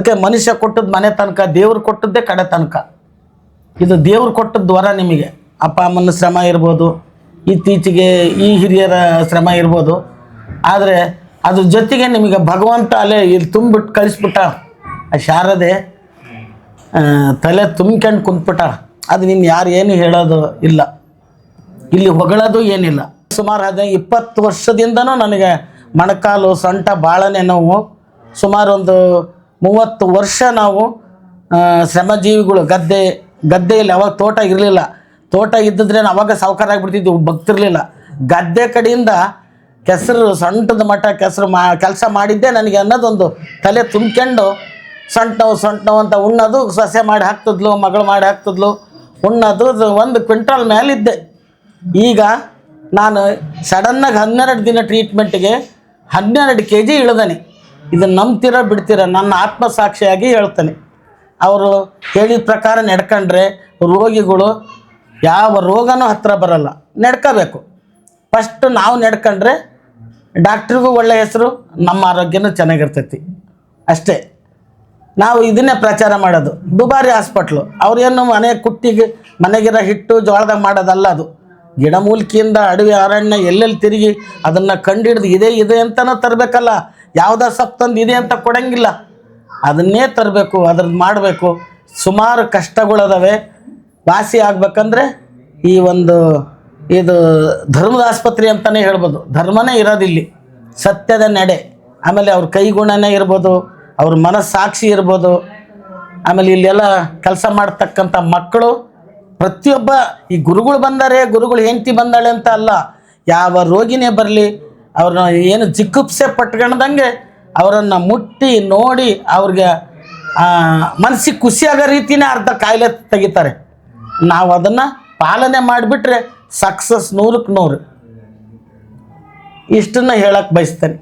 ಅದಕ್ಕೆ ಮನುಷ್ಯ ಕೊಟ್ಟದ್ದು ಮನೆ ತನಕ, ದೇವ್ರು ಕೊಟ್ಟದ್ದೇ ಕಡೆ ತನಕ. ಇದು ದೇವ್ರು ಕೊಟ್ಟದ್ದು ವರ ನಿಮಗೆ. ಅಪ್ಪ ಅಮ್ಮನ ಶ್ರಮ ಇರ್ಬೋದು, ಇತ್ತೀಚೆಗೆ ಈ ಹಿರಿಯರ ಶ್ರಮ ಇರ್ಬೋದು. ಆದರೆ ಅದ್ರ ಜೊತೆಗೆ ನಿಮಗೆ ಭಗವಂತ ಅಲ್ಲೇ ಇಲ್ಲಿ ತುಂಬಿಬಿಟ್ಟು ಕಳಿಸ್ಬಿಟ್ಟ. ಆ ಶಾರದೆ ತಲೆ ತುಂಬ್ಕೊಂಡು ಕುಂತ್ಬಿಟ್ಟ. ಅದು ನಿನ್ನ ಯಾರು ಏನು ಹೇಳೋದು ಇಲ್ಲ, ಇಲ್ಲಿ ಹೊಗಳೋದು ಏನಿಲ್ಲ. ಸುಮಾರು 20 ವರ್ಷದಿಂದನೂ ನನಗೆ ಮೊಣಕಾಲು ಸೊಂಟ ಭಾಳನೇ ನೋವು. ಸುಮಾರು ಒಂದು 30 ವರ್ಷ ನಾವು ಶ್ರಮಜೀವಿಗಳು ಗದ್ದೆಯಲ್ಲಿ ಅವಾಗ ತೋಟ ಇರಲಿಲ್ಲ. ತೋಟ ಇದ್ದಿದ್ರೆ ಅವಾಗ ಸಾವುಕಾರ ಆಗಿಬಿಡ್ತಿದ್ವಿ, ಭಕ್ತಿರಲಿಲ್ಲ. ಗದ್ದೆ ಕಡೆಯಿಂದ ಕೆಸರು ಸೊಂಟದ ಮಠ ಕೆಸರು ಕೆಲಸ ಮಾಡಿದ್ದೆ ನನಗೆ ಅನ್ನೋದೊಂದು ತಲೆ ತುಂಬ್ಕೊಂಡು ಸೊಂಟ ನೋವು ಅಂತ ಉಣ್ಣೋದು. ಸೊಸೆ ಮಾಡಿ ಹಾಕ್ತಿದ್ಲು, ಮಗಳು ಮಾಡಿ ಹಾಕ್ತಿದ್ಲು, ಉಣ್ಣೋದು 1 ಕ್ವಿಂಟಲ್ ಮೇಲಿದ್ದೆ. ಈಗ ನಾನು ಸಡನ್ನಾಗಿ 12 ದಿನ ಟ್ರೀಟ್ಮೆಂಟ್ಗೆ 12 kg ಇಳಿದಾನೆ. ಇದನ್ನು ನಂಬ್ತೀರ ಬಿಡ್ತೀರ, ನನ್ನ ಆತ್ಮಸಾಕ್ಷಿಯಾಗಿ ಹೇಳ್ತಾನೆ. ಅವರು ಹೇಳಿದ ಪ್ರಕಾರ ನಡ್ಕೊಂಡ್ರೆ ರೋಗಿಗಳು ಯಾವ ರೋಗನೂ ಹತ್ತಿರ ಬರಲ್ಲ. ನಡ್ಕೋಬೇಕು ಫಸ್ಟ್. ನಾವು ನಡ್ಕೊಂಡ್ರೆ ಡಾಕ್ಟ್ರಿಗೂ ಒಳ್ಳೆ ಹೆಸರು, ನಮ್ಮ ಆರೋಗ್ಯನೂ ಚೆನ್ನಾಗಿರ್ತೈತಿ. ಅಷ್ಟೇ ನಾವು ಇದನ್ನೇ ಪ್ರಚಾರ ಮಾಡೋದು. ದುಬಾರಿ ಹಾಸ್ಪಿಟ್ಲು ಅವ್ರೇನು ಮನೆಗಿರೋ ಹಿಟ್ಟು ಜೋಳದಾಗ ಮಾಡೋದಲ್ಲ. ಅದು ಗಿಡಮೂಲಿಕೆಯಿಂದ ಅಡವಿ ಅರಣ್ಯ ಎಲ್ಲೆಲ್ಲಿ ತಿರುಗಿ ಅದನ್ನು ಕಂಡಿಡ್ದು ಇದೆ ಅಂತಲೂ ತರಬೇಕಲ್ಲ. ಯಾವುದೋ ಸೊಪ್ಪು ತಂದು ಇದೆ ಅಂತ ಕೊಡೋಂಗಿಲ್ಲ, ಅದನ್ನೇ ತರಬೇಕು, ಅದ್ರದ್ದು ಮಾಡಬೇಕು. ಸುಮಾರು ಕಷ್ಟಗಳದಾವೆ. ವಾಸಿ ಆಗ್ಬೇಕಂದ್ರೆ ಈ ಒಂದು ಇದು ಧರ್ಮದ ಆಸ್ಪತ್ರೆ ಅಂತಲೇ ಹೇಳ್ಬೋದು. ಧರ್ಮನೇ ಇರೋದಿಲ್ಲಿ, ಸತ್ಯದ ನಡೆ. ಆಮೇಲೆ ಅವ್ರ ಕೈಗುಣನೇ ಇರ್ಬೋದು, ಅವ್ರ ಮನಸ್ಸಾಕ್ಷಿ ಇರ್ಬೋದು. ಆಮೇಲೆ ಇಲ್ಲೆಲ್ಲ ಕೆಲಸ ಮಾಡ್ತಕ್ಕಂಥ ಮಕ್ಕಳು ಪ್ರತಿಯೊಬ್ಬ ಈ ಗುರುಗಳು ಬಂದರೆ, ಗುರುಗಳು ಹೆಂಡತಿ ಬಂದಾಳೆ ಅಂತ ಅಲ್ಲ, ಯಾವ ರೋಗಿನೇ ಬರಲಿ ಅವ್ರನ್ನ ಏನು ಜಿಗುಪ್ಸೆ ಪಟ್ಕೊಂಡಂಗೆ ಅವರನ್ನು ಮುಟ್ಟಿ ನೋಡಿ ಅವ್ರಿಗೆ ಮನಸ್ಸಿಗೆ ಖುಷಿಯಾಗೋ ರೀತಿಯೇ ಅರ್ಧ ಕಾಯಿಲೆ ತೆಗಿತಾರೆ. ನಾವು ಅದನ್ನು ಪಾಲನೆ ಮಾಡಿಬಿಟ್ರೆ ಸಕ್ಸಸ್ 100ಕ್ಕೆ 100. ಇಷ್ಟನ್ನು ಹೇಳಕ್ಕೆ ಬಯಸ್ತೇನೆ.